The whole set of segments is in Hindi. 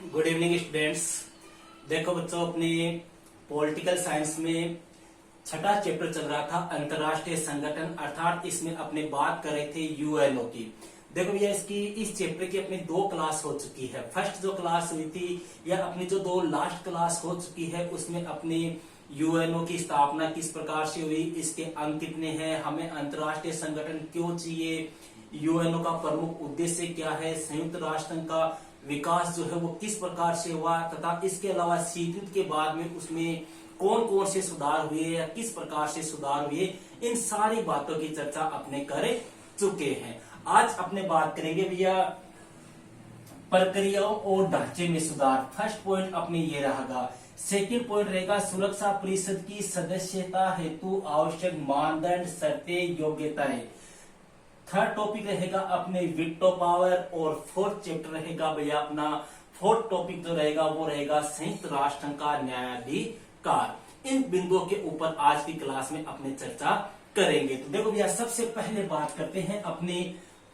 Good evening students. देखो बच्चों, अपने पॉलिटिकल साइंस में छठा चैप्टर चल रहा था अंतरराष्ट्रीय संगठन, अर्थात इसमें अपने बात कर रहे थे यूएनओ की। देखो भैया, इसकी इस चैप्टर की अपनी दो क्लास हो चुकी है। फर्स्ट जो क्लास हुई थी या अपनी जो दो लास्ट क्लास हो चुकी है, उसमें अपनी यूएनओ की स्थापना किस प्रकार से हुई, इसके अंक कितने हैं, हमें अंतरराष्ट्रीय संगठन क्यों चाहिए, यूएनओ का प्रमुख उद्देश्य क्या है, संयुक्त राष्ट्र संघ का विकास जो है वो किस प्रकार से हुआ, तथा इसके अलावा शीत युद्ध के बाद में उसमें कौन कौन से सुधार हुए या किस प्रकार से सुधार हुए, इन सारी बातों की चर्चा अपने कर चुके हैं। आज अपने बात करेंगे भैया प्रक्रियाओं और ढांचे में सुधार। फर्स्ट पॉइंट अपने ये रहेगा। सेकंड पॉइंट रहेगा सुरक्षा परिषद की सदस्यता हेतु आवश्यक मानदंड, शर्तें, योग्यताएं। थर्ड टॉपिक रहेगा अपने वीटो पावर। और फोर्थ चैप्टर रहेगा भैया अपना फोर्थ टॉपिक जो रहेगा वो रहेगा संयुक्त राष्ट्र संघ का न्यायाधिकार। इन बिंदुओं के ऊपर आज की क्लास में अपने चर्चा करेंगे। तो देखो भैया, सबसे पहले बात करते हैं अपनी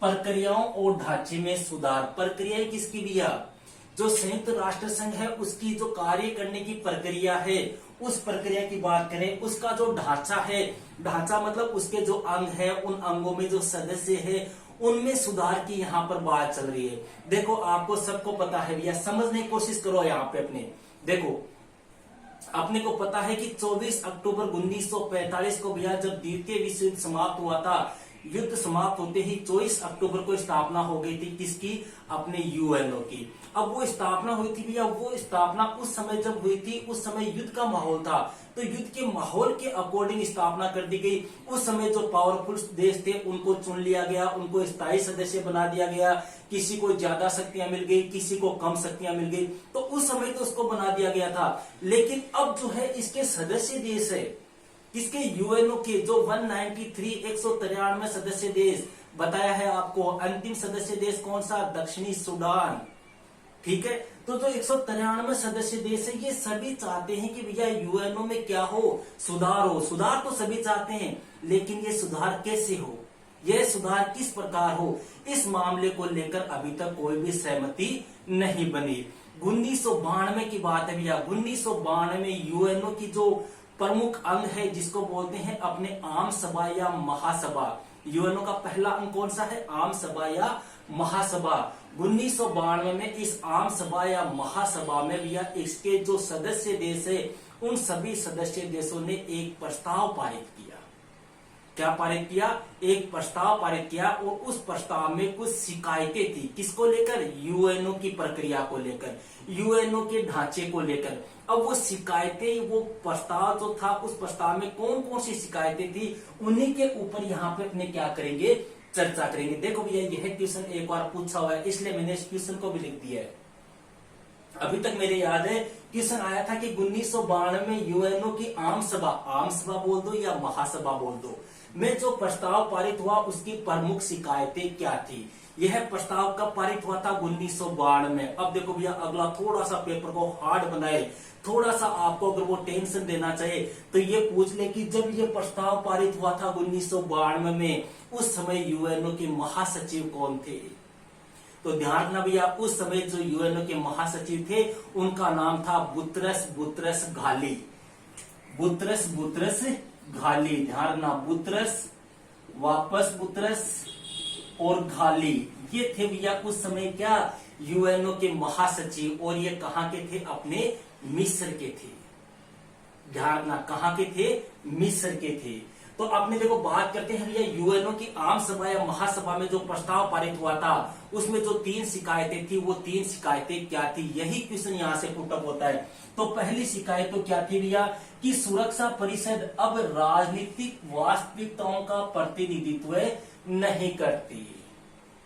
प्रक्रियाओं और ढांचे में सुधार। प्रक्रियाएं किसकी भैया? जो संयुक्त राष्ट्र संघ है उसकी जो कार्य करने की प्रक्रिया है, उस प्रक्रिया की बात करें। उसका जो ढांचा है, ढांचा मतलब उसके जो अंग है, उन अंगों में जो सदस्य है उनमें सुधार की यहाँ पर बात चल रही है। देखो, आपको सबको पता है भैया, समझने की कोशिश करो यहाँ पे अपने। देखो, अपने को पता है कि 24 अक्टूबर 1945 को भैया जब द्वितीय विश्व युद्ध समाप्त हुआ था, युद्ध समाप्त होते ही 24 अक्टूबर को स्थापना हो गई थी किसकी? अपने यूएनओ की। अब वो स्थापना हुई थी भैया, वो स्थापना उस समय जब हुई थी उस समय युद्ध का माहौल था, तो युद्ध के माहौल के अकॉर्डिंग स्थापना कर दी गई। उस समय जो पावरफुल देश थे उनको चुन लिया गया, उनको स्थायी सदस्य बना दिया गया। किसी को ज्यादा शक्तियां मिल गई, किसी को कम शक्तियां मिल गई, तो उस समय तो उसको बना दिया गया था। लेकिन अब जो है इसके सदस्य देश है, किसके? यूएनओ के जो 193 सदस्य देश बताया है आपको। अंतिम सदस्य देश कौन सा? दक्षिणी सूडान। ठीक है, तो जो 193 सदस्य देश है ये सभी चाहते हैं कि भैया यूएनओ में क्या हो? सुधार हो। सुधार तो सभी चाहते हैं, लेकिन ये सुधार कैसे हो, यह सुधार किस प्रकार हो, इस मामले को लेकर अभी तक कोई भी सहमति नहीं बनी। 1992 की बात है भैया। 1992 में यूएनओ की जो प्रमुख अंग है जिसको बोलते हैं अपने आम सभा या महासभा। यूएनओ का पहला अंग कौन सा है? आम सभा या महासभा। 1992 में इस आम सभा या महासभा में भैया इसके जो सदस्य देश है उन सभी सदस्य देशों ने एक प्रस्ताव पारित किया। क्या पारित किया? एक प्रस्ताव पारित किया, और उस प्रस्ताव में कुछ शिकायतें थी। किसको लेकर? यूएनओ की प्रक्रिया को लेकर, यूएनओ के ढांचे को लेकर। अब वो शिकायतें, वो प्रस्ताव जो था, उस प्रस्ताव में कौन कौन सी शिकायतें थी, उन्हीं के ऊपर यहाँ पे अपने क्या करेंगे? चर्चा करेंगे। देखो भैया, यह क्वेश्चन एक बार पूछा हुआ है, इसलिए मैंने इस क्वेश्चन को भी लिख दिया है। अभी तक मेरे याद है क्वेश्चन आया था कि 1992 में यूएनओ की आम सभा बोल दो या महासभा बोल दो, में जो प्रस्ताव पारित हुआ उसकी प्रमुख शिकायतें क्या थी। यह प्रस्ताव कब पारित हुआ था? 1992 में। अब देखो भैया, अगला थोड़ा सा पेपर को हार्ड बनाए, थोड़ा सा आपको अगर वो टेंशन देना चाहिए तो ये पूछ ले कि जब ये प्रस्ताव पारित हुआ था 1992 में, उस समय यूएनओ के महासचिव कौन थे? तो ध्यान रखना भैया, उस समय जो यूएनओ के महासचिव थे उनका नाम था बुतरस घाली। बुतरस घाली, ध्यान रखना, बुतरस और घाली, ये थे भैया उस समय क्या? यूएनओ के महासचिव। और ये कहां के थे? अपने मिस्र के थे। ध्यान रखना, कहां के थे? मिस्र के थे। तो आपने देखो बात करते हैं भैया यूएनओ की आम सभा या महासभा में जो प्रस्ताव पारित हुआ था उसमें जो 3 शिकायतें थी, वो 3 शिकायतें क्या थी? यही क्वेश्चन यहाँ से पुटअप होता है। तो पहली शिकायत तो क्या थी भैया कि सुरक्षा परिषद अब राजनीतिक वास्तविकताओं का प्रतिनिधित्व नहीं करती।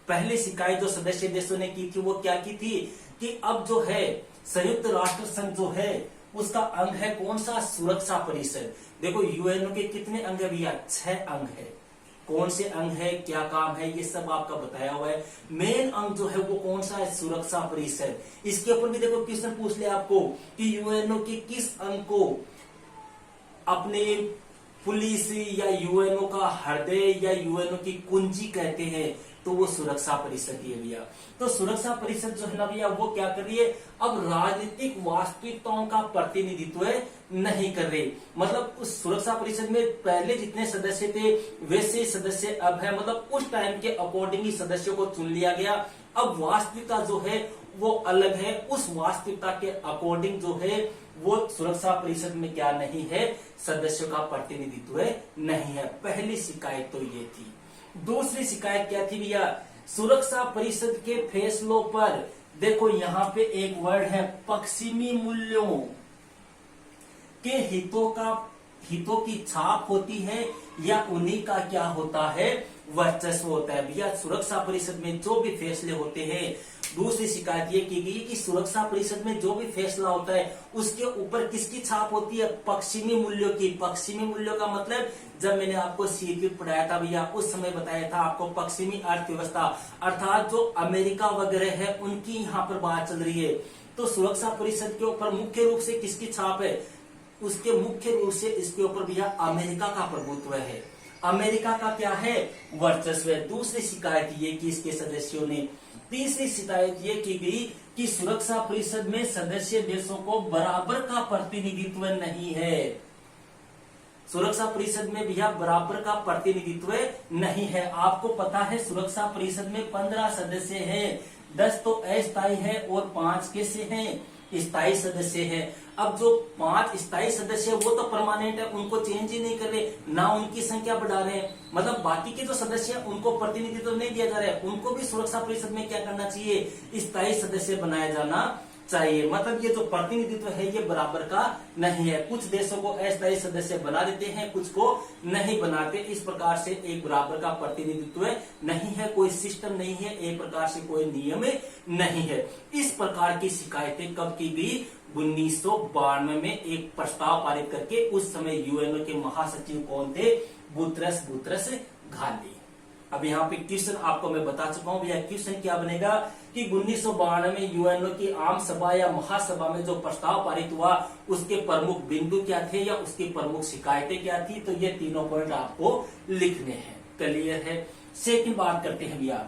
पहली शिकायत जो सदस्य देशों ने की थी वो क्या की थी कि अब जो है संयुक्त राष्ट्र संघ जो है उसका अंग है कौन सा? सुरक्षा परिषद। देखो, यूएनओ के कितने अंग है भैया? 6 अंग है। कौन से अंग है, क्या काम है, ये सब आपका बताया हुआ है। मेन अंग जो है वो कौन सा है? सुरक्षा परिषद। इसके ऊपर भी देखो क्वेश्चन पूछ ले आपको कि यूएनओ के किस अंग को अपने पुलिस या यूएनओ का हृदय या यूएनओ की कुंजी कहते हैं। तो वो सुरक्षा परिषद ही है भैया। तो सुरक्षा परिषद जो है ना भैया वो क्या कर रही है, अब राजनीतिक वास्तविकताओं का प्रतिनिधित्व नहीं कर रही। मतलब उस सुरक्षा परिषद में पहले जितने सदस्य थे वैसे सदस्य अब है, मतलब उस टाइम के अकॉर्डिंग ही सदस्यों को चुन लिया गया। अब वास्तविकता जो है वो अलग है, उस वास्तविकता के अकॉर्डिंग जो है वो सुरक्षा परिषद में क्या नहीं है, सदस्यों का प्रतिनिधित्व नहीं है। पहली शिकायत तो ये थी। दूसरी शिकायत क्या थी भैया, सुरक्षा परिषद के फैसलों पर देखो यहाँ पे एक वर्ड है, पश्चिमी मूल्यों के हितों की छाप होती है या उन्हीं का क्या होता है, वर्चस्व होता है। भैया सुरक्षा परिषद में जो भी फैसले होते हैं, दूसरी शिकायत ये की गई कि सुरक्षा परिषद में जो भी फैसला होता है उसके ऊपर किसकी छाप होती है, पश्चिमी मूल्यों की। पश्चिमी मूल्यों का मतलब जब मैंने आपको सीक्यू पढ़ाया था भैया उस समय बताया था आपको, पश्चिमी अर्थव्यवस्था अर्थात जो अमेरिका वगैरह है उनकी यहाँ पर बात चल रही है। तो सुरक्षा परिषद के ऊपर मुख्य रूप से किसकी छाप है, उसके मुख्य रूप से इसके ऊपर भैया अमेरिका का प्रभुत्व है, अमेरिका का क्या है, वर्चस्व है। दूसरी शिकायत ये कि इसके सदस्यों ने, तीसरी शिकायत ये की गई कि सुरक्षा परिषद में सदस्य देशों को बराबर का प्रतिनिधित्व नहीं है। सुरक्षा परिषद में भैया बराबर का प्रतिनिधित्व नहीं है। आपको पता है सुरक्षा परिषद में 15 सदस्य हैं, 10 तो अस्थायी है और 5 कैसे हैं, स्थायी सदस्य है। अब जो 5 स्थायी सदस्य है वो तो परमानेंट है, उनको चेंज ही नहीं कर रहे, ना उनकी संख्या बढ़ा रहे हैं। मतलब बाकी के जो सदस्य है उनको प्रतिनिधित्व नहीं दिया जा रहा है, उनको भी सुरक्षा परिषद में क्या करना चाहिए, स्थायी सदस्य बनाया जाना चाहिए। मतलब ये जो प्रतिनिधित्व है ये बराबर का नहीं है, कुछ देशों को अस्थायी सदस्य बना देते हैं, कुछ को नहीं बनाते। इस प्रकार से एक बराबर का प्रतिनिधित्व नहीं है, कोई सिस्टम नहीं है, एक प्रकार से कोई नियम नहीं है। इस प्रकार की शिकायतें कब की गई, 1992 में एक प्रस्ताव पारित करके। उस समय यूएनओ के महासचिव कौन थे, बुतरस घाली। अब यहाँ पे क्वेश्चन आपको मैं बता चुका हूँ भैया, क्वेश्चन क्या बनेगा कि 1992 में यूएनओ की आम सभा या महासभा में जो प्रस्ताव पारित हुआ उसके प्रमुख बिंदु क्या थे या उसकी प्रमुख शिकायतें क्या थी, तो ये तीनों पॉइंट आपको लिखने हैं। क्लियर है। सेकंड बात करते हैं भैया,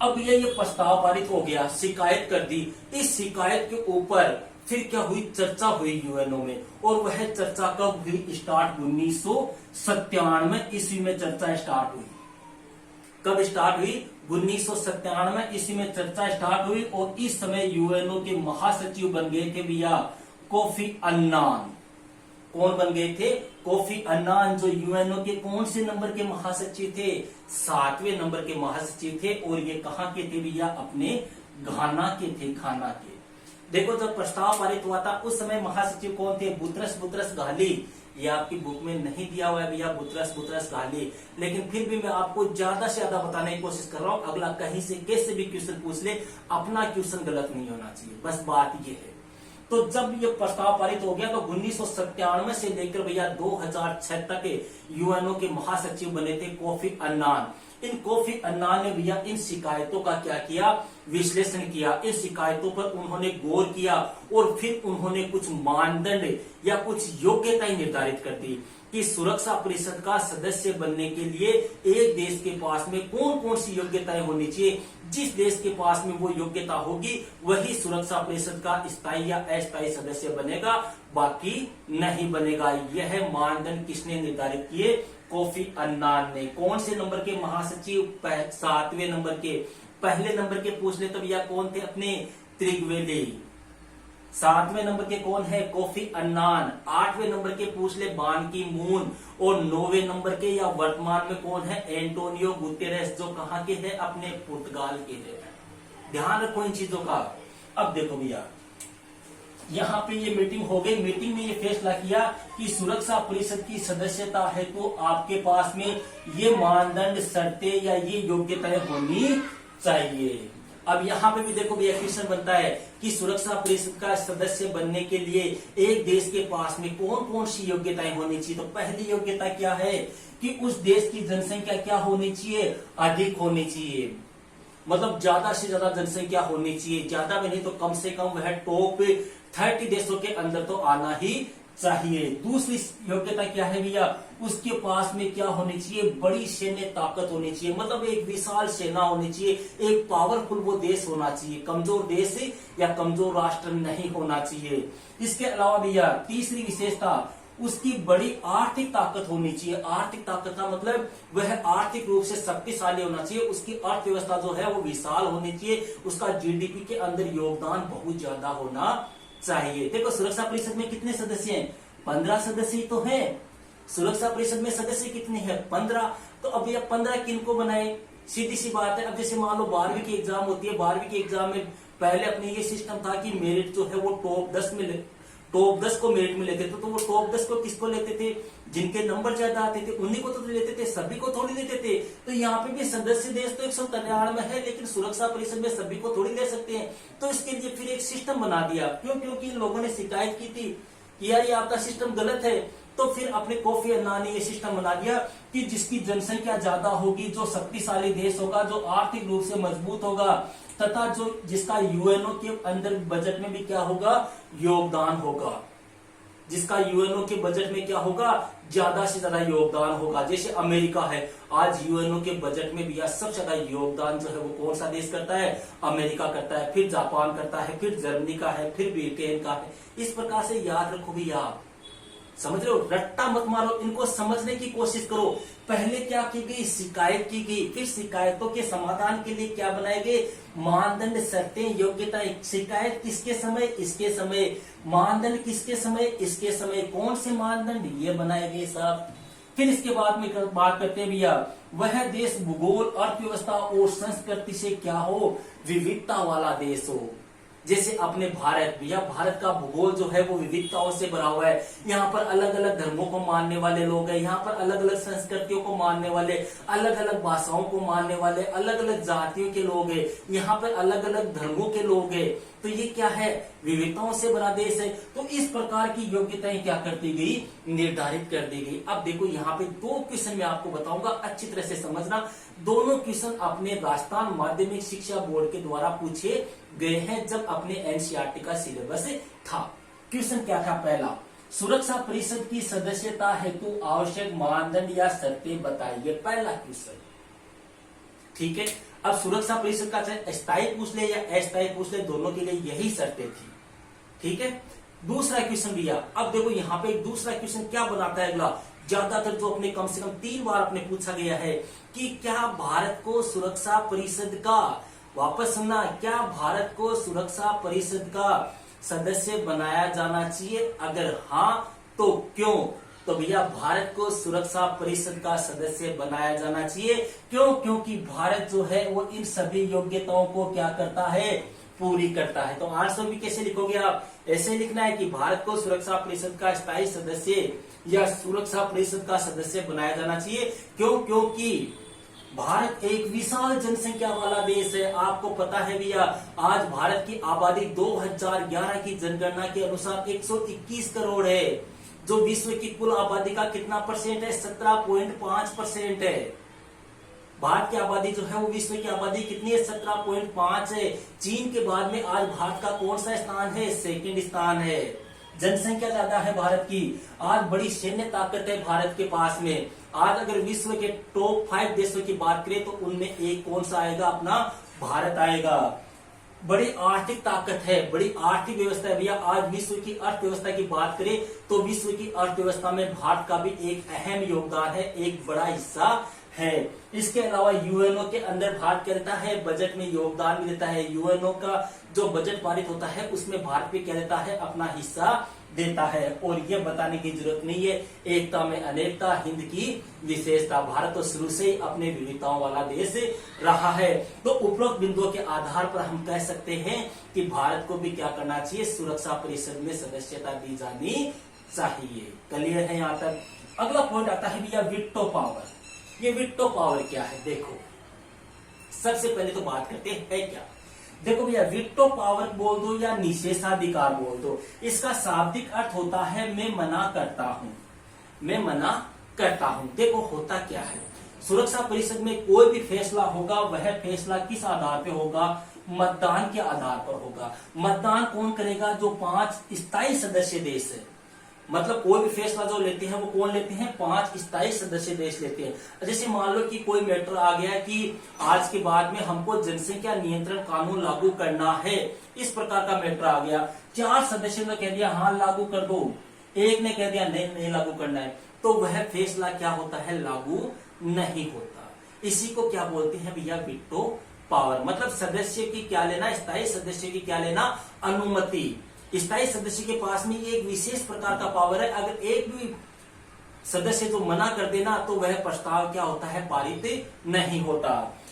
अब ये प्रस्ताव पारित हो गया, शिकायत कर दी, इस शिकायत के ऊपर फिर क्या हुई, चर्चा हुई यूएनओ में। और वह चर्चा कब हुई, स्टार्ट 1997 ईस्वी में चर्चा स्टार्ट हुई। कब स्टार्ट हुई, 1997 ईस्वी में चर्चा स्टार्ट हुई। और इस समय यूएनओ के महासचिव बन गए थे भैया कोफी अन्नान। कौन बन गए थे, कोफी अन्नान, जो यूएनओ के कौन से नंबर के महासचिव थे, 7वें नंबर के महासचिव थे। और ये कहाँ के थे भैया, अपने घाना के थे, घाना के। देखो जब प्रस्ताव पारित हुआ था उस समय महासचिव कौन थे, बुतरस घाली। ये आपकी बुक में नहीं दिया हुआ है भैया बुतरस घाली, लेकिन फिर भी मैं आपको ज्यादा से ज्यादा बताने की कोशिश कर रहा हूँ। अगला कहीं से कैसे भी क्वेश्चन पूछ ले, अपना क्वेश्चन गलत नहीं होना चाहिए, बस बात ये है। तो जब ये प्रस्ताव पारित हो गया तो 1997 से लेकर भैया 2006 तक यूएनओ के महासचिव बने थे कोफी अन्नान। इन कोफी अन्नान ने भैया इन शिकायतों का क्या किया, विश्लेषण किया। इन शिकायतों पर उन्होंने गौर किया और फिर उन्होंने कुछ मानदंड या कुछ योग्यताएं निर्धारित कर दी कि सुरक्षा परिषद का सदस्य बनने के लिए एक देश के पास में कौन कौन सी योग्यताएं होनी चाहिए। जिस देश के पास में वो योग्यता होगी वही सुरक्षा परिषद का स्थायी या अस्थायी सदस्य बनेगा, बाकी नहीं बनेगा। यह मानदंड किसने निर्धारित किए, कोफी अन्नान ने। कौन से नंबर के महासचिव, 7वें नंबर के। पहले नंबर के पूछ ले तो भैया कौन थे, अपने त्रिगवेली। 7वें नंबर के कौन है, कोफी अन्नान। 8वें नंबर के पूछ ले बान की मून। और 9वें नंबर के या वर्तमान में कौन है, एंटोनियो गुतेरेस, जो कहाँ के हैं, अपने पुर्तगाल के हैं। ध्यान रखो इन चीजों का। अब देखो भैया यहाँ पे ये मीटिंग हो गई, मीटिंग में ये फैसला किया कि सुरक्षा परिषद की सदस्यता है तो आपके पास में ये मानदंड, शर्तें या ये योग्यताएं होनी चाहिए। अब यहाँ पे भी देखो भैया क्वेश्चन बनता है कि सुरक्षा परिषद का सदस्य बनने के लिए एक देश के पास में कौन कौन सी योग्यताएं होनी चाहिए। तो पहली योग्यता क्या है कि उस देश की जनसंख्या क्या होनी चाहिए, अधिक होनी चाहिए। मतलब ज्यादा से ज्यादा जनसंख्या होनी चाहिए, ज्यादा में नहीं तो कम से कम वह टॉप 30 देशों के अंदर तो आना ही चाहिए। दूसरी योग्यता क्या है भैया, उसके पास में क्या होनी चाहिए, बड़ी सैन्य ताकत होनी चाहिए, मतलब एक विशाल सेना होनी चाहिए, एक पावरफुल वो देश होना चाहिए, कमजोर देश या कमजोर राष्ट्र नहीं होना चाहिए। इसके अलावा भैया तीसरी विशेषता, उसकी बड़ी आर्थिक ताकत होनी चाहिए। आर्थिक ताकत का मतलब वह आर्थिक रूप से शक्तिशाली होना चाहिए, उसकी अर्थव्यवस्था जो है वो विशाल होनी चाहिए, उसका जीडीपी के अंदर योगदान बहुत ज्यादा होना चाहिए। देखो सुरक्षा परिषद में कितने सदस्य हैं, 15 सदस्य तो हैं। सुरक्षा परिषद में सदस्य कितने हैं, 15। तो अब ये 15 किनको बनाए, सीधी सी बात है। अब जैसे मान लो 12वीं की एग्जाम होती है, 12वीं के एग्जाम में पहले अपने ये सिस्टम था कि मेरिट जो है वो टॉप 10 को मेरिट में लेते थे। तो वो टॉप 10 को किसको लेते थे, जिनके नंबर ज्यादा आते थे उन्हीं को तो लेते थे, सभी को थोड़ी लेते थे। तो यहाँ पे भी सदस्य देश तो 193 है, लेकिन सुरक्षा परिषद में सभी को थोड़ी ले सकते हैं। तो इसके लिए फिर एक सिस्टम बना दिया। क्यों, क्योंकि इन लोगों ने शिकायत की थी कि यार ये आपका सिस्टम गलत है। तो फिर अपने कोफी अन्नान ने ये सिस्टम बना दिया कि जिसकी जनसंख्या ज्यादा होगी, जो शक्तिशाली देश होगा, जो आर्थिक रूप से मजबूत होगा, तथा जो जिसका यूएनओ के अंदर बजट में भी क्या होगा, योगदान होगा, जिसका यूएनओ के बजट में क्या होगा, ज्यादा से ज्यादा योगदान होगा। जैसे अमेरिका है, आज यूएनओ के बजट में भी सबसे ज्यादा योगदान जो है वो कौन सा देश करता है, अमेरिका करता है, फिर जापान करता है, फिर जर्मनी का है, फिर ब्रिटेन का है। इस प्रकार से याद रखो भी आप, समझ रहे हो, रट्टा मत मारो, इनको समझने की कोशिश करो। पहले क्या की गई, शिकायत की गई, फिर शिकायतों के समाधान के लिए क्या बनाए गए, मानदंड, शर्तें, योग्यताएं। शिकायत किसके समय, इसके समय, मानदंड किसके समय, इसके समय, कौन से मानदंड, ये बनाए गए साहब। फिर इसके बाद में बात करते हैं भैया, वह देश भूगोल, अर्थव्यवस्था और संस्कृति से क्या हो, विविधता वाला देश हो। जैसे अपने भारत, भैया भारत का भूगोल जो है वो विविधताओं से भरा हुआ है। यहाँ पर अलग अलग धर्मों को मानने वाले लोग हैं, यहाँ पर अलग अलग संस्कृतियों को मानने वाले, अलग अलग भाषाओं को मानने वाले, अलग अलग जातियों के लोग हैं, यहाँ पर अलग अलग धर्मों के लोग हैं। तो ये क्या है, विविधताओं से भरा देश है। तो इस प्रकार की योग्यताएं क्या कर दी गई, निर्धारित कर दी गई। अब देखो यहाँ पे 2 क्वेश्चन मैं आपको बताऊंगा, अच्छी तरह से समझना। दोनों क्वेश्चन अपने राजस्थान माध्यमिक शिक्षा बोर्ड के द्वारा पूछे गए हैं जब अपने एनसीईआरटी का सिलेबस था। क्वेश्चन क्या था, पहला, सुरक्षा परिषद की सदस्यता हेतु आवश्यक मानदंड या शर्तें बताइए। पहला क्वेश्चन, ठीक है। अब सुरक्षा परिषद का चाहे स्थायी पूछ ले या अस्थायी पूछ ले, दोनों के लिए यही शर्तें थी, ठीक है। दूसरा क्वेश्चन दिया, अब देखो यहाँ पे दूसरा क्वेश्चन क्या बनाता है अगला, ज्यादातर जो अपने कम से कम 3 बार अपने पूछा गया है कि क्या भारत को सुरक्षा परिषद का, वापस सुनना, क्या भारत को सुरक्षा परिषद का सदस्य बनाया जाना चाहिए, अगर हाँ तो क्यों। तो भैया भारत को सुरक्षा परिषद का सदस्य बनाया जाना चाहिए, क्यों, क्योंकि भारत जो है वो इन सभी योग्यताओं को क्या करता है, पूरी करता है। तो आंसर भी कैसे लिखोगे आप, ऐसे लिखना है कि भारत को सुरक्षा परिषद का स्थायी सदस्य या सुरक्षा परिषद का सदस्य बनाया जाना चाहिए। क्यों, क्योंकि भारत एक विशाल जनसंख्या वाला देश है। आपको पता है भैया, आज भारत की आबादी 2011 की जनगणना के अनुसार 121 करोड़ है, जो विश्व की कुल आबादी का कितना परसेंट है, 17.5% है। भारत की आबादी जो है वो विश्व की आबादी कितनी है, 17.5 है। चीन के बाद में आज भारत का कौन सा स्थान है, सेकंड स्थान है। जनसंख्या ज्यादा है भारत की, आज बड़ी सैन्य ताकत है भारत के पास में। आज अगर विश्व के टॉप 5 देशों की बात करें तो उनमें एक कौन सा आएगा, अपना भारत आएगा। बड़ी आर्थिक ताकत है, बड़ी आर्थिक व्यवस्था है भैया। आज विश्व की अर्थव्यवस्था की बात करें तो विश्व की अर्थव्यवस्था में भारत का भी एक अहम योगदान है, एक बड़ा हिस्सा है। इसके अलावा यूएनओ के अंदर भारत क्या देता है, बजट में योगदान भी देता है। यूएनओ का जो बजट पारित होता है उसमें भारत भी क्या देता है, अपना हिस्सा देता है। और ये बताने की जरूरत नहीं है, एकता में अनेकता, हिंद की विशेषता। भारत तो शुरू से ही अपने विविधताओं वाला देश रहा है। तो उपरोक्त बिंदुओं के आधार पर हम कह सकते हैं कि भारत को भी क्या करना चाहिए, सुरक्षा परिषद में सदस्यता दी जानी चाहिए। क्लियर है यहाँ तक। अगला पॉइंट आता है भैया वीटो पावर। ये वीटो पावर क्या है, देखो सबसे पहले तो बात करते हैं क्या। देखो भैया, वीटो पावर बोल दो या निषेधाधिकार बोल दो, इसका शाब्दिक अर्थ होता है मैं मना करता हूं, मैं मना करता हूं। देखो होता क्या है, सुरक्षा परिषद में कोई भी फैसला होगा वह फैसला किस आधार पे होगा, मतदान के आधार पर होगा। मतदान कौन करेगा, जो 5 स्थायी सदस्य देश है। मतलब कोई भी फैसला जो लेते हैं वो कौन लेते हैं, 5 स्थायी सदस्य देश लेते हैं। जैसे मान लो कि कोई मैटर आ गया कि आज के बाद में हमको जनसंख्या नियंत्रण कानून लागू करना है, इस प्रकार का मैटर आ गया, 4 सदस्यों ने कह दिया हाँ लागू कर दो, एक ने कह दिया नहीं लागू करना है, तो वह फैसला क्या होता है, लागू नहीं होता। इसी को क्या बोलते हैं भैया, वीटो पावर। मतलब सदस्य की क्या लेना, स्थायी सदस्य की क्या लेना, अनुमति। स्थायी सदस्य के पास में ये एक विशेष प्रकार का पावर है, अगर एक भी सदस्य तो मना कर देना तो वह प्रस्ताव क्या होता है, पारित नहीं होता।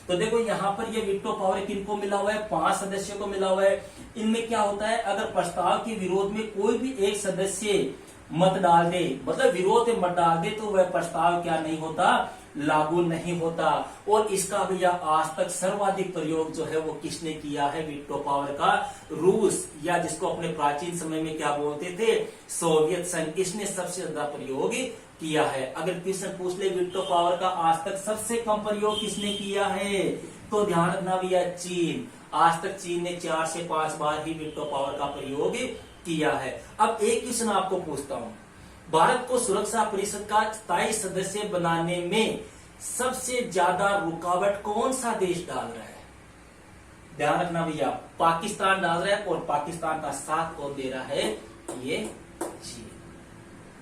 तो देखो यहाँ पर ये वीटो पावर किनको मिला हुआ है, 5 सदस्यों को मिला हुआ है। इनमें क्या होता है, अगर प्रस्ताव के विरोध में कोई भी एक सदस्य मत डाल दे, मतलब विरोध में मत डाल दे, तो वह प्रस्ताव क्या नहीं होता, लागू नहीं होता। और इसका भैया आज तक सर्वाधिक प्रयोग जो है वो किसने किया है, वीटो पावर का, रूस, या जिसको अपने प्राचीन समय में क्या बोलते थे, सोवियत संघ, इसने सबसे ज्यादा प्रयोग किया है। अगर क्वेश्चन पूछ ले वीटो पावर का आज तक सबसे कम प्रयोग किसने किया है, तो ध्यान रखना भैया, चीन। आज तक चीन ने 4 से 5 बार ही वीटो पावर का प्रयोग किया है। अब एक क्वेश्चन आपको पूछता हूं, भारत को सुरक्षा परिषद का स्थायी सदस्य बनाने में सबसे ज्यादा रुकावट कौन सा देश डाल रहा है, ध्यान रखना भैया, पाकिस्तान डाल रहा है, और पाकिस्तान का साथ और दे रहा है ये चीन।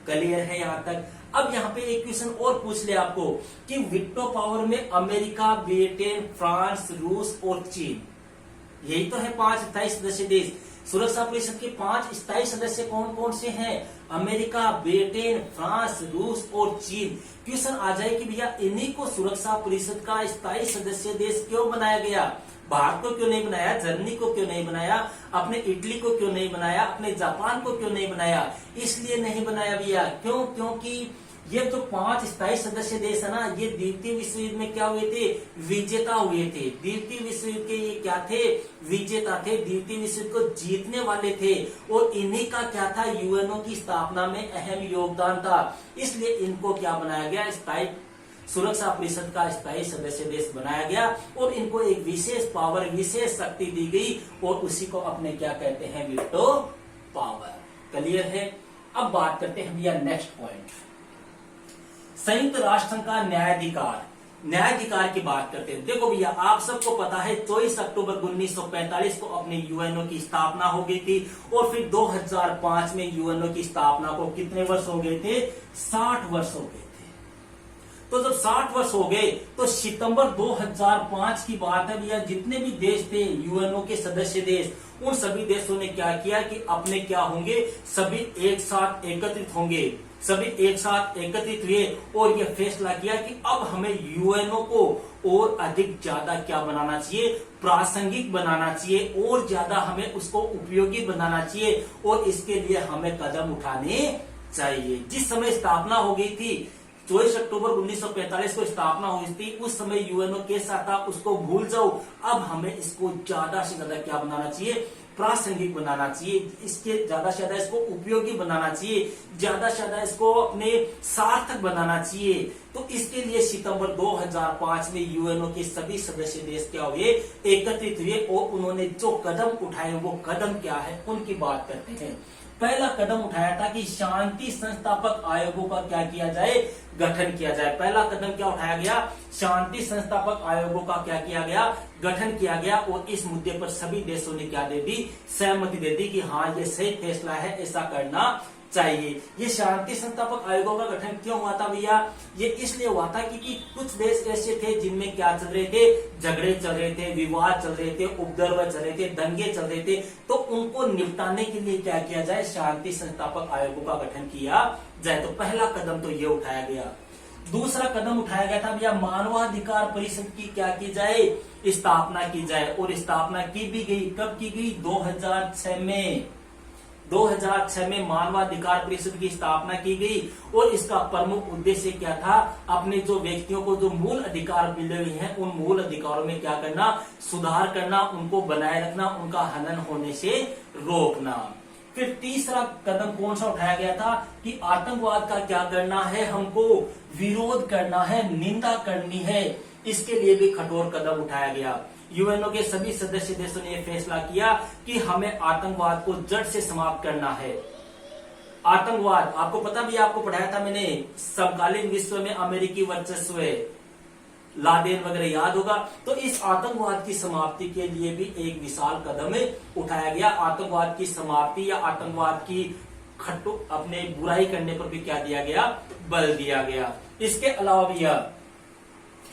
क्लियर है यहां तक। अब यहाँ पे एक क्वेश्चन और पूछ ले आपको कि वीटो पावर में अमेरिका, ब्रिटेन, फ्रांस, रूस और चीन, यही तो है 5 स्थायी सदस्य देश। सुरक्षा परिषद के 5 स्थायी सदस्य कौन कौन से हैं, अमेरिका, ब्रिटेन, फ्रांस, रूस और चीन। क्वेश्चन आ जाए कि भैया इन्हीं को सुरक्षा परिषद का स्थायी सदस्य देश क्यों बनाया गया, भारत को क्यों नहीं बनाया, जर्मनी को क्यों नहीं बनाया, अपने इटली को क्यों नहीं बनाया, अपने जापान को क्यों नहीं बनाया। इसलिए नहीं बनाया भैया, क्यों, क्योंकि ये जो 5 स्थायी सदस्य देश है ना, ये द्वितीय विश्व युद्ध में क्या हुए थे, विजेता हुए थे। द्वितीय विश्व युद्ध के ये क्या थे, विजेता थे, द्वितीय विश्व युद्ध को जीतने वाले थे, और इन्हीं का क्या था, यूएनओ की स्थापना में अहम योगदान था। इसलिए इनको क्या बनाया गया, स्थायी सुरक्षा परिषद का स्थायी सदस्य देश बनाया गया, और इनको एक विशेष पावर, विशेष शक्ति दी गई, और उसी को अपने क्या कहते हैं, वीटो पावर। क्लियर है। अब बात करते हैं भैया नेक्स्ट पॉइंट, संयुक्त राष्ट्र संघ का न्यायाधिकार। न्यायाधिकार की बात करते हैं। देखो भैया आप सबको पता है 24 अक्टूबर 1945 को अपने यूएनओ की स्थापना हो गई थी, और फिर 2005 में यूएनओ की स्थापना को कितने वर्ष हो गए थे, 60 वर्ष हो गए थे। तो जब 60 वर्ष हो गए तो सितंबर 2005 की बात है भैया, जितने भी देश थे यूएनओ के सदस्य देश, उन सभी देशों ने क्या किया कि अपने क्या होंगे, सभी एक साथ एकत्रित होंगे, सभी एक साथ एकत्रित हुए, और यह फैसला किया कि अब हमें यूएनओ को और अधिक ज्यादा क्या बनाना चाहिए, प्रासंगिक बनाना चाहिए, और ज्यादा हमें उसको उपयोगी बनाना चाहिए, और इसके लिए हमें कदम उठाने चाहिए। जिस समय स्थापना हो गई थी 24 अक्टूबर 1945 को स्थापना हुई थी, उस समय यूएनओ कैसा था उसको भूल जाओ, अब हमें इसको ज्यादा से ज्यादा क्या बनाना चाहिए, प्रासंगिक बनाना चाहिए, इसके ज्यादा से ज्यादा इसको उपयोगी बनाना चाहिए, ज्यादा से ज्यादा इसको अपने सार्थक बनाना चाहिए। तो इसके लिए सितंबर 2005 में यूएनओ के सभी सदस्य देश क्या हुए, एकत्रित हुए, और उन्होंने जो कदम उठाए वो कदम क्या है उनकी बात करते हैं। पहला कदम उठाया था कि शांति संस्थापक आयोगों का क्या किया जाए, गठन किया जाए। पहला कदम क्या उठाया गया, शांति संस्थापक आयोगों का क्या किया गया, गठन किया गया, और इस मुद्दे पर सभी देशों ने क्या दे दी, सहमति दे दी कि हाँ ये सही फैसला है, ऐसा करना चाहिए। ये शांति संस्थापक आयोगों का गठन क्यों हुआ था भैया, ये इसलिए हुआ था क्योंकि कुछ देश ऐसे थे जिनमें क्या चल रहे थे, झगड़े चल रहे थे, विवाद चल रहे थे, उपद्रव चल रहे थे, दंगे चल रहे थे, तो उनको निपटाने के लिए क्या किया जाए, शांति संस्थापक आयोगों का गठन किया जाए। तो पहला कदम तो ये उठाया गया। दूसरा कदम उठाया गया था भैया, मानवाधिकार परिषद की क्या की जाए, स्थापना की जाए, और स्थापना की भी गई। कब की गई, 2006 में। 2006 में मानवाधिकार परिषद की स्थापना की गई, और इसका प्रमुख उद्देश्य क्या था, अपने जो व्यक्तियों को जो मूल अधिकार मिले हुए हैं उन मूल अधिकारों में क्या करना, सुधार करना, उनको बनाए रखना, उनका हनन होने से रोकना। फिर तीसरा कदम कौन सा उठाया गया था कि आतंकवाद का क्या करना है, हमको विरोध करना है, निंदा करनी है, इसके लिए भी कठोर कदम उठाया गया। यूएनओ के सभी सदस्य देशों ने यह फैसला किया कि हमें आतंकवाद को जड़ से समाप्त करना है। आतंकवाद, आपको पता भी, आपको पढ़ाया था मैंने, समकालीन विश्व में अमेरिकी वर्चस्व, लादेन वगैरह याद होगा। तो इस आतंकवाद की समाप्ति के लिए भी एक विशाल कदम उठाया गया। आतंकवाद की समाप्ति या आतंकवाद की खट्टू अपने बुराई करने पर भी क्या दिया गया, बल दिया गया। इसके अलावा भी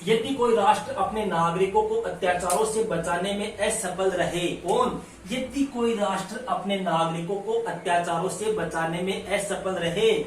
यदि कोई राष्ट्र अपने नागरिकों को अत्याचारों से बचाने में असफल रहे, कौन, यदि कोई राष्ट्र अपने नागरिकों को अत्याचारों से बचाने में असफल रहे,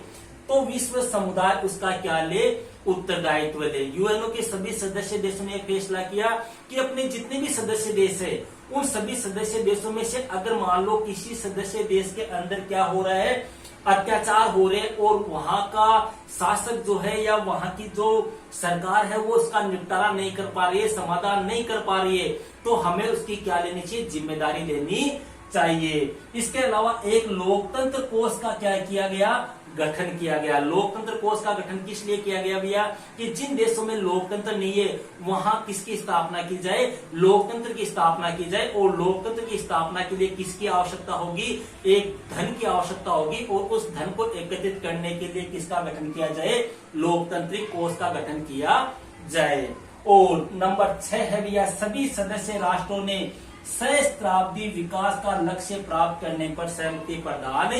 तो विश्व समुदाय उसका क्या ले, उत्तरदायित्व ले। यूएनओ के सभी सदस्य देशों ने फैसला किया कि अपने जितने भी सदस्य देश है, उन सभी सदस्य देशों में से अगर मान लो किसी सदस्य देश के अंदर क्या हो रहा है, अत्याचार हो रहे, और वहां का शासक जो है या वहां की जो सरकार है वो उसका निपटारा नहीं कर पा रही है, समाधान नहीं कर पा रही है, तो हमें उसकी क्या लेनी चाहिए, जिम्मेदारी लेनी चाहिए। इसके अलावा एक लोकतंत्र कोष का क्या किया गया, गठन किया गया। लोकतंत्र कोष का गठन किस लिए किया गया भैया, कि जिन देशों में लोकतंत्र नहीं है वहां किसकी स्थापना की जाए, लोकतंत्र की स्थापना की जाए। और लोकतंत्र की स्थापना के लिए किसकी आवश्यकता होगी, एक धन की आवश्यकता होगी, और उस धन को एकत्रित करने के लिए किसका गठन किया जाए, लोकतांत्रिक कोष का गठन किया जाए। और नंबर 6 है भैया, सभी सदस्य राष्ट्रों ने सहस्त्राब्दी विकास का लक्ष्य प्राप्त करने पर सहमति प्रदान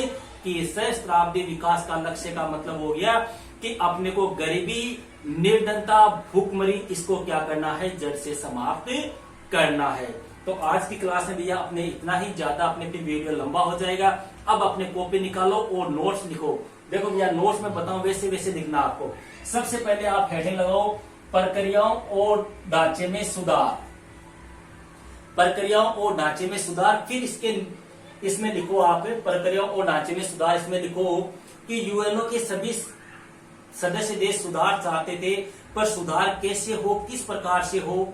की। सहस्त्राब्दी विकास का लक्ष्य का मतलब हो गया कि अपने को गरीबी, निर्धनता, भूखमरी, इसको क्या करना है, जड़ से समाप्त करना है। तो आज की क्लास में भैया अपने इतना ही, ज्यादा अपने पे वीडियो लंबा हो जाएगा। अब अपने कॉपी निकालो और नोट्स लिखो। देखो भैया नोट्स में बताऊं वैसे वैसे लिखना आपको। सबसे पहले आप हेडिंग लगाओ, प्रक्रियाओं और ढांचे में सुधार, प्रक्रियाओं और ढांचे में सुधार। फिर इसमें लिखो आप, प्रक्रियाओं और ढांचे में सुधार, इसमें लिखो कि यूएनओ के सभी सदस्य देश सुधार चाहते थे, पर सुधार कैसे हो, किस प्रकार से हो,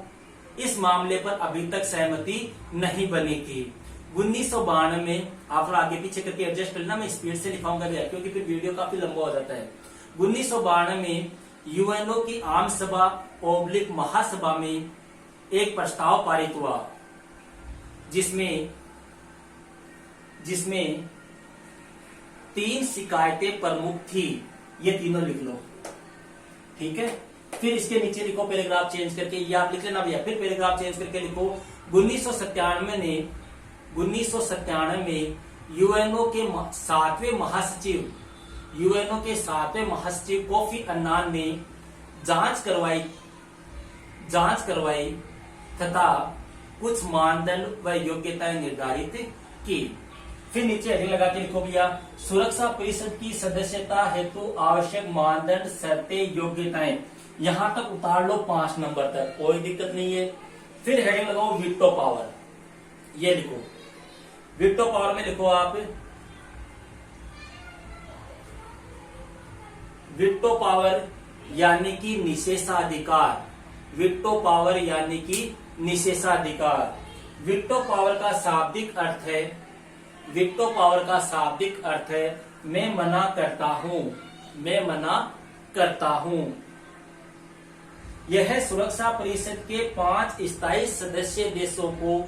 इस मामले पर अभी तक सहमति नहीं बनी थी। 1992 में, आप आगे पीछे करके एडजस्ट करना, मैं स्पीड से लिखाऊंगा भैया क्योंकि फिर वीडियो काफी लंबा हो जाता है। 1992 में यूएनओ की आम सभा ओब्लिक महासभा में एक प्रस्ताव पारित हुआ, जिसमें 3 शिकायतें प्रमुख थी। ये तीनों लिख लो, ठीक है। फिर इसके नीचे लिखो पैराग्राफ चेंज करके, ये आप लिख लेना भैया। फिर पैराग्राफ चेंज करके लिखो 1997 में यूएनओ के 7वें महासचिव कोफी अन्नान ने जांच करवाई तथा कुछ मानदंड व योग्यताएं निर्धारित की। फिर नीचे हेडिंग लगा के लिखो भैया, सुरक्षा परिषद की सदस्यता हेतु आवश्यक मानदंड, शर्तें, योग्यताएं। यहां तक उतार लो 5 नंबर तक, कोई दिक्कत नहीं है। फिर हेडिंग लगाओ वीटो पावर, ये लिखो। वीटो पावर में लिखो आप, वीटो पावर यानी कि निषेधाधिकार। वीटो पावर यानी कि निषेधाधिकार। वीटो पावर का शाब्दिक अर्थ है, वीटो पावर का शाब्दिक अर्थ है मैं मना करता हूं, मैं मना करता हूं। यह सुरक्षा परिषद के 5 स्थायी सदस्य देशों को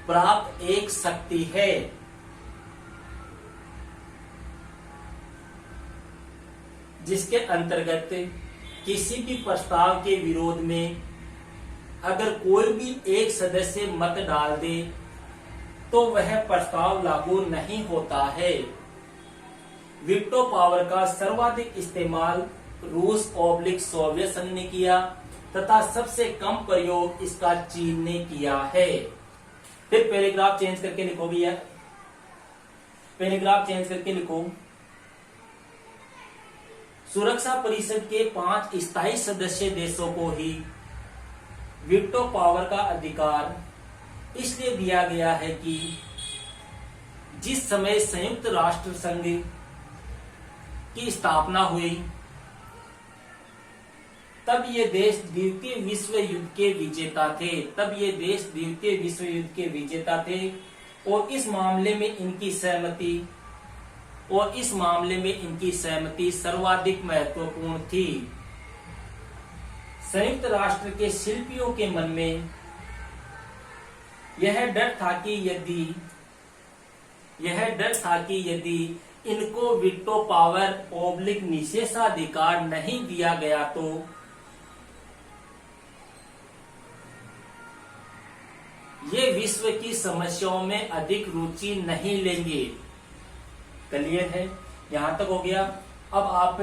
प्राप्त एक शक्ति है। जिसके अंतर्गत किसी भी प्रस्ताव के विरोध में अगर कोई भी एक सदस्य मत डाल दे तो वह प्रस्ताव लागू नहीं होता है। वीटो पावर का सर्वाधिक इस्तेमाल रूस ओब्लिक सोवियत संघ ने किया तथा सबसे कम प्रयोग इसका चीन ने किया है। फिर पैराग्राफ चेंज करके लिखो भैया, पैराग्राफ चेंज करके लिखो, सुरक्षा परिषद के 5 स्थायी सदस्य देशों को ही वीटो पावर का अधिकार इसलिए दिया गया है कि जिस समय संयुक्त राष्ट्र संघ की स्थापना हुई तब ये देश द्वितीय विश्व युद्ध के विजेता थे, तब ये देश द्वितीय विश्व युद्ध के विजेता थे और इस मामले में इनकी सहमति सर्वाधिक महत्वपूर्ण थी। संयुक्त राष्ट्र के शिल्पियों के मन में यह डर था कि यदि इनको वीटो पावर ओब्लिक निषेधाधिकार नहीं दिया गया तो ये विश्व की समस्याओं में अधिक रुचि नहीं लेंगे। क्लियर है? यहां तक हो गया। अब आप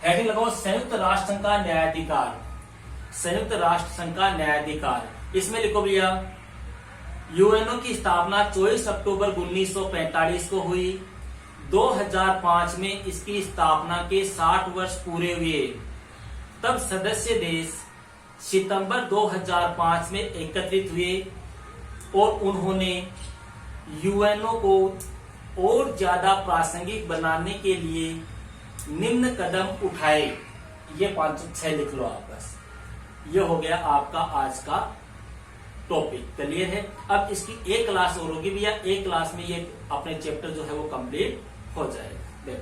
हेडिंग लगाओ संयुक्त राष्ट्र संघ का न्यायाधिकार। संयुक्त राष्ट्र संघ का न्यायाधिकार, इसमें लिखो भैया यूएनओ की स्थापना 24 अक्टूबर 1945 को हुई। 2005 में इसकी स्थापना के 60 वर्ष पूरे हुए। तब सदस्य देश सितंबर 2005 में एकत्रित हुए और उन्होंने यूएनओ को और ज्यादा प्रासंगिक बनाने के लिए निम्न कदम उठाए। ये 5-6 लिख लो आप बस। ये हो गया आपका आज का टॉपिक। क्लियर है? अब इसकी एक क्लास और होगी भैया, एक क्लास में ये अपने चैप्टर जो है वो कंप्लीट हो जाएगा।